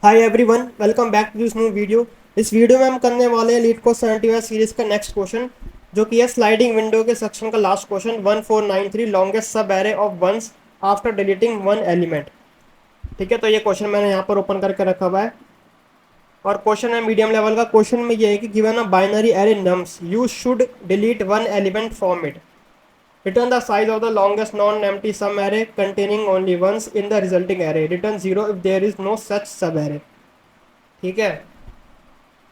Hi everyone, welcome back to this new video. इस वीडियो में हम करने वाले हैं लीड को 75 सीरीज का नेक्स्ट क्वेश्चन, जो कि है स्लाइडिंग विंडो के सेक्शन का last question 1493 longest subarray of ones after deleting one element. ठीक है, तो ये क्वेश्चन मैंने यहाँ पर ओपन करके रखा हुआ है और क्वेश्चन है मीडियम लेवल का। क्वेश्चन में ये है कि given a binary array nums you should delete one element from it. Return the size of the longest non-empty sum array containing only ones in the resulting array. Return 0 if there is no such sub array. ठीक है,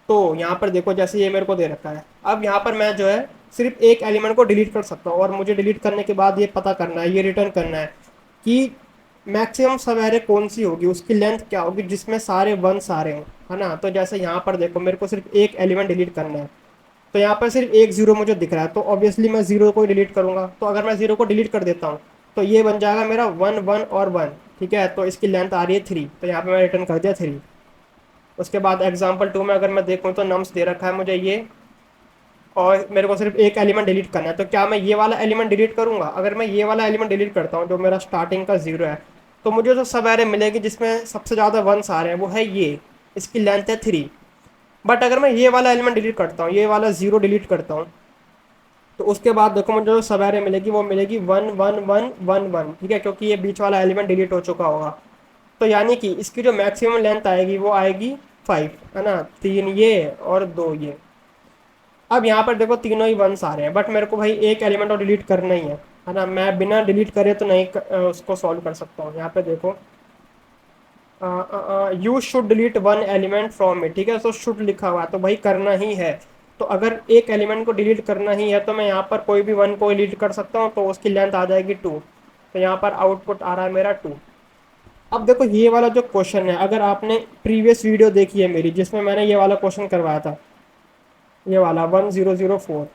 तो यहाँ पर देखो जैसे ये मेरे को दे रखा है। अब यहाँ पर मैं जो है सिर्फ एक एलिमेंट को डिलीट कर सकता हूँ और मुझे डिलीट करने के बाद ये पता करना है, ये रिटर्न करना है कि मैक्सिमम सब एरे कौन सी होगी, उसकी लेंथ क्या होगी जिसमें सारे वंस आ रहे हों, है ना। तो जैसे यहाँ पर देखो मेरे को सिर्फ एक एलिमेंट डिलीट करना है, तो यहाँ पर सिर्फ एक जीरो मुझे दिख रहा है, तो ऑब्वियसली मैं जीरो को डिलीट करूँगा। तो अगर मैं जीरो को डिलीट कर देता हूँ तो ये बन जाएगा मेरा वन वन और वन। ठीक है, तो इसकी लेंथ आ रही है थ्री, तो यहाँ पे मैं रिटर्न कर दिया थ्री। उसके बाद एग्जाम्पल टू में अगर मैं देखूँ तो नम्स दे रखा है मुझे ये, और मेरे को सिर्फ एक एलिमेंट डिलीट करना है। तो क्या मैं ये वाला एलिमेंट डिलीट करूंगा? अगर मैं ये वाला एलिमेंट डिलीट करता हूँ जो मेरा स्टार्टिंग का जीरो है, तो मुझे जो सब एरे मिलेगी जिसमें सबसे ज़्यादा वंस आ रहे हैं वो है ये, इसकी लेंथ है थ्री। बट अगर मैं ये वाला एलिमेंट डिलीट करता हूँ, ये वाला जीरो डिलीट करता हूँ, तो उसके बाद देखो मुझे जो सब एरे मिलेगी वो मिलेगी one one one one one. ठीक है, क्योंकि ये बीच वाला एलिमेंट डिलीट हो चुका होगा। तो यानी कि इसकी जो मैक्सिमम लेंथ आएगी वो आएगी फाइव, है ना। तीन ये और दो ये। अब यहाँ पर देखो तीनों ही वंस आ रहे हैं, बट मेरे को भाई एक एलिमेंट और डिलीट करना ही है ना। मैं बिना डिलीट करे तो नहीं उसको सॉल्व कर सकता हूँ। यहाँ पे देखो you should delete one element from it. ठीक है, तो शुड लिखा हुआ है तो भाई करना ही है। तो अगर एक एलिमेंट को डिलीट करना ही है तो मैं यहाँ पर कोई भी वन को डिलीट कर सकता हूँ, तो उसकी लेंथ आ जाएगी टू। तो यहाँ पर आउटपुट आ रहा है मेरा टू। अब देखो ये वाला जो क्वेश्चन है, अगर आपने प्रीवियस वीडियो देखी है मेरी जिसमें मैंने ये वाला क्वेश्चन करवाया था, ये वाला 1004।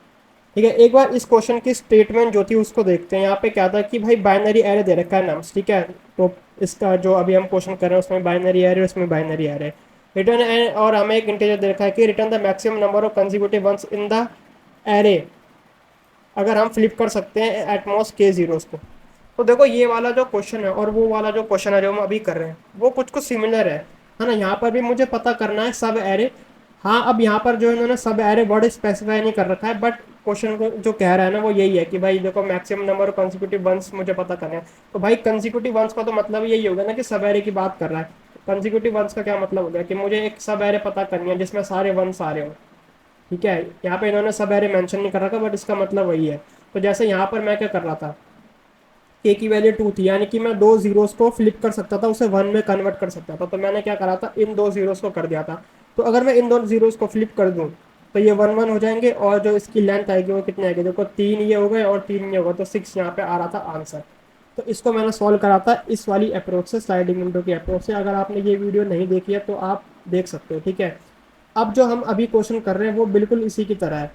ठीक है, एक बार इस क्वेश्चन की स्टेटमेंट जो थी उसको देखते हैं। यहाँ पे क्या था कि भाई बाइनरी एरे दे रखा है नम्स, ठीक है। तो इसका जो अभी हम क्वेश्चन कर रहे हैं उसमें बाइनरी एरे, उसमें बाइनरी एरे रिटर्न, और हमें एक इंटीजर दे रखा है कि return the maximum number of consecutive ones in the array, अगर हम फ्लिप कर सकते हैं एटमोस्ट के जीरोस को। तो देखो ये वाला जो क्वेश्चन है और वो वाला जो क्वेश्चन है जो हम अभी कर रहे हैं वो कुछ कुछ सिमिलर है ना। यहाँ पर भी मुझे पता करना है सब एरे। हाँ, अब यहाँ पर जो इन्होंने सब एरे वर्ड स्पेसिफाई नहीं कर रखा है, बट क्वेश्चन को जो कह रहा है ना वो यही है कि भाई देखो maximum number of consecutive ones मुझे पता करना है। तो भाई कंसेक्यूटिव वंस का तो मतलब यही होगा ना कि सब एरे की बात कर रहा है। कंसेक्यूटिव वंस का क्या मतलब हो गया कि मुझे एक सब एरे पता करनी है जिसमें सारे वंस आ रहे हो। ठीक है, यहाँ पे इन्होंने सब एरे मेंशन नहीं कर रखा, बट इसका मतलब वही है। तो जैसे यहाँ पर मैं क्या कर रहा था, के की वैल्यू टू थी, यानी कि मैं दो जीरोस को फ्लिप कर सकता था, उसे वन में कन्वर्ट कर सकता था। तो मैंने क्या करा था, इन दो जीरोस को कर दिया था। तो अगर मैं इन दो जीरोस को फ्लिप कर दूं तो ये वन वन हो जाएंगे, और जो इसकी लेंथ आएगी वो कितनी आएगी, देखो तीन ये हो गए और तीन ये होगा, तो सिक्स यहाँ पे आ रहा था आंसर। तो इसको मैंने सॉल्व करा था इस वाली अप्रोच से, स्लाइडिंग विंडो की अप्रोच से। अगर आपने ये वीडियो नहीं देखी है तो आप देख सकते हो। ठीक है, अब जो हम अभी क्वेश्चन कर रहे हैं वो बिल्कुल इसी की तरह है।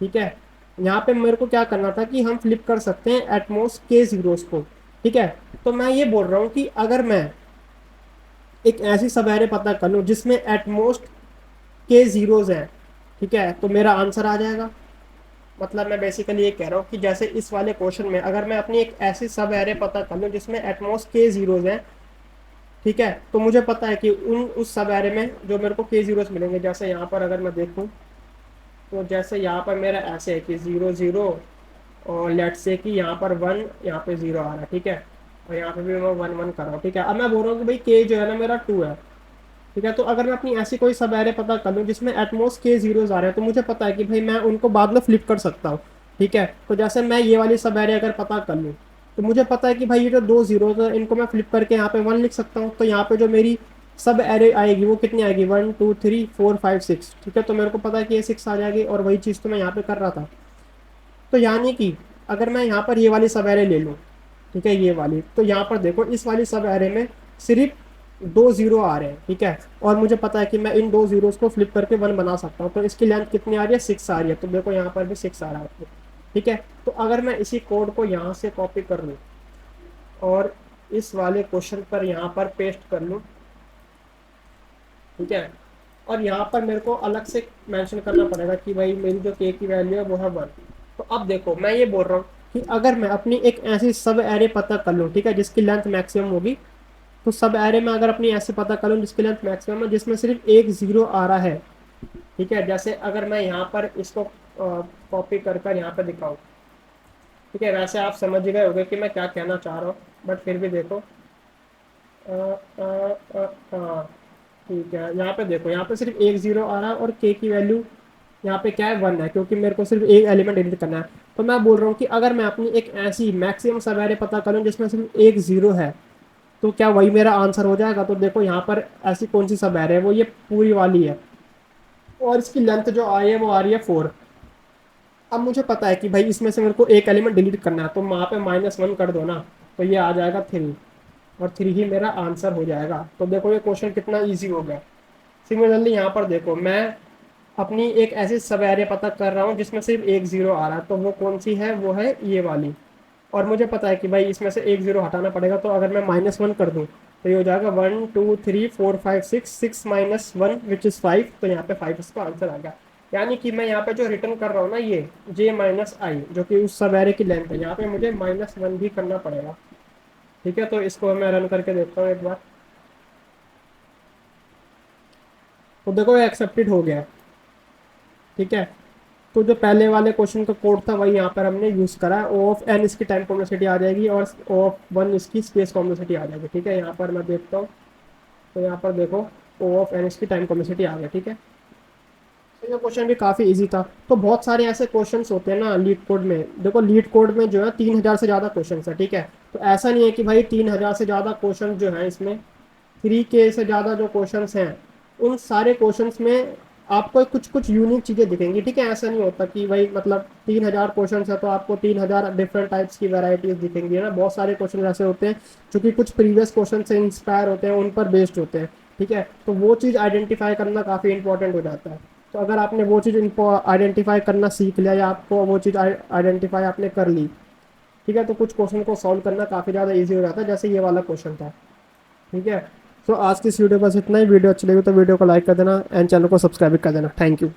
ठीक है, यहाँ पे मेरे को क्या करना था कि हम फ्लिप कर सकते हैं एटमोस्ट के जीरोस को। ठीक है, तो मैं ये बोल रहा हूँ कि अगर मैं एक ऐसी सब एरे पता कर लूँ जिसमें एटमोस्ट के जीरोज हैं, ठीक है, तो मेरा आंसर आ जाएगा। मतलब मैं बेसिकली ये कह रहा हूँ कि जैसे इस वाले क्वेश्चन में अगर मैं अपनी एक ऐसी सब एरे पता कर लूँ जिसमें एटमोस्ट के जीरोज हैं, ठीक है, तो मुझे पता है कि उस सब एरे में जो मेरे को के जीरोस मिलेंगे। जैसे यहाँ पर अगर मैं देखूँ तो जैसे यहाँ पर मेरा ऐसे है कि जीरो जीरो, और लेट से कि यहाँ पर वन, यहाँ पे जीरो आ रहा है। ठीक है, और यहाँ पे भी मैं वन वन कर रहा हूँ। ठीक है, अब मैं बोल रहा हूँ कि भाई के जो है ना मेरा टू है। ठीक है, तो अगर मैं अपनी ऐसी कोई सब एरे पता कर लूँ जिसमें एटमोस्ट के जीरोज आ रहे हैं, तो मुझे पता है कि भाई मैं उनको बाद में फ्लिप कर सकता हूँ। ठीक है, तो जैसे मैं ये वाली सब एरे अगर पता कर लूँ तो मुझे पता है कि भाई ये जो दो जीरोज है इनको मैं फ्लिप करके यहाँ पे वन लिख सकता हूँ। तो यहाँ पे जो मेरी सब एरे आएगी वो कितनी आएगी, one two three four five six. ठीक है, तो मेरे को पता है कि ये सिक्स आ जाएगी, और वही चीज़ तो मैं यहाँ पे कर रहा था। तो यानी कि अगर मैं यहाँ पर ये वाली सब एरे ले लूँ, ठीक है, ये वाली, तो यहाँ पर देखो इस वाली सब एरे में सिर्फ दो जीरो आ रहे हैं। ठीक है, और मुझे पता है कि मैं इन दो जीरोस को फ्लिप करके वन बना सकता हूँ। तो इसकी लेंथ कितनी आ रही है, सिक्स आ रही है। तो देखो यहाँ पर भी सिक्स आ रहा है। ठीक है, तो अगर मैं इसी कोड को यहाँ से कॉपी कर लूँ और इस वाले क्वेश्चन पर यहाँ पर पेस्ट कर लूँ, ठीक है, और यहाँ पर मेरे को अलग से मेंशन करना पड़ेगा कि भाई मेरी जो के की वैल्यू है वो है वन। तो अब देखो मैं ये बोल रहा हूँ कि अगर मैं अपनी एक ऐसी सब एरे पता कर लूँ, ठीक है, जिसकी लेंथ मैक्सिमम होगी तो सब एरे में अगर अपनी ऐसे पता करूँ जिसकी लेंथ मैक्सिमम है, जिसमें सिर्फ एक जीरो आ रहा है, ठीक है। जैसे अगर मैं यहाँ पर इसको कॉपी कर कर यहाँ पे दिखाऊँ, ठीक है, वैसे आप समझ गए होंगे कि मैं क्या कहना चाह रहा हूँ, बट फिर भी देखो। ठीक है, यहाँ पे देखो, यहाँ पे सिर्फ एक जीरो आ रहा है और के की वैल्यू यहाँ पे क्या है, वन है, क्योंकि मेरे को सिर्फ एक एलिमेंट डिलीट करना है। तो मैं बोल रहा हूँ कि अगर मैं अपनी एक ऐसी मैक्सिमम सब एरे पता करूँ जिसमें सिर्फ एक जीरो है, तो क्या वही मेरा आंसर हो जाएगा? तो देखो यहाँ पर ऐसी कौन सी सब एरे है, वो ये पूरी वाली है, और इसकी लेंथ जो आई है वो आ रही है 4। अब मुझे पता है कि भाई इसमें से मेरे को एक एलिमेंट डिलीट करना है, तो वहाँ पे -1 कर दो ना, तो ये आ जाएगा 3, और 3 ही मेरा आंसर हो जाएगा। तो देखो ये क्वेश्चन कितना ईजी हो गया। सिमिलरली यहाँ पर देखो, मैं अपनी एक ऐसी सब एरे पता कर रहा हूँ जिसमें सिर्फ एक जीरो आ रहा है, तो वो कौन सी है, वो है ये वाली। और मुझे पता है कि भाई इसमें से एक जीरो हटाना पड़ेगा, तो अगर मैं -1 कर दूँ तो ये हो जाएगा 1 2 3 4 5 6, 6 -1 विच इज़ 5, तो यहाँ पे 5 इसका आंसर आ गया। यानी कि मैं यहाँ पे जो रिटर्न कर रहा हूँ ना, ये j-i, जो कि उस सब एरे की लेंथ है, यहाँ पे मुझे -1 भी करना पड़ेगा। ठीक है, तो इसको मैं रन करके देखता हूँ एक बार। तो देखो ये एक्सेप्टेड हो गया। ठीक है, तो जो पहले वाले क्वेश्चन का कोड था वही यहाँ पर हमने यूज़ करा है। ओ ऑफ एन इसकी टाइम कॉम्प्लेक्सिटी आ जाएगी और ओ ऑफ वन इसकी स्पेस कॉम्प्लेक्सिटी आ जाएगी। ठीक है, यहाँ पर मैं देखता हूँ, तो यहाँ पर देखो ओ ऑफ एन इसकी टाइम कॉम्प्लेक्सिटी आ गया। ठीक है, तो ये क्वेश्चन भी काफ़ी इजी था। तो बहुत सारे ऐसे क्वेश्चंस होते हैं ना लीड कोड में। देखो लीड कोड में जो है 3000 से ज़्यादा क्वेश्चन है। ठीक है, तो ऐसा नहीं है कि भाई 3000 से ज़्यादा क्वेश्चन जो है इसमें, 3K से ज़्यादा जो क्वेश्चंस हैं, उन सारे क्वेश्चंस में आपको कुछ कुछ यूनिक चीज़ें दिखेंगी। ठीक है, ऐसा नहीं होता कि भाई मतलब 3000 क्वेश्चंस है तो आपको 3000 डिफरेंट टाइप्स की वैरायटीज दिखेंगी, है ना। बहुत सारे क्वेश्चन ऐसे होते हैं जो कि कुछ प्रीवियस क्वेश्चन से इंस्पायर होते हैं, उन पर बेस्ड होते हैं। ठीक है, तो वो चीज़ आइडेंटिफाई करना काफ़ी इंपॉर्टेंट हो जाता है। तो अगर आपने वो चीज़ आइडेंटिफाई करना सीख लिया, या आपको वो चीज़ आइडेंटिफाई आपने कर ली, ठीक है, तो कुछ क्वेश्चन को सॉल्व करना काफ़ी ज़्यादा ईजी हो जाता है, जैसे ये वाला क्वेश्चन था। ठीक है, तो आज की इस वीडियो बस इतना ही। वीडियो अच्छी लगी तो वीडियो को लाइक कर देना एंड चैनल को सब्सक्राइब कर देना। Thank you.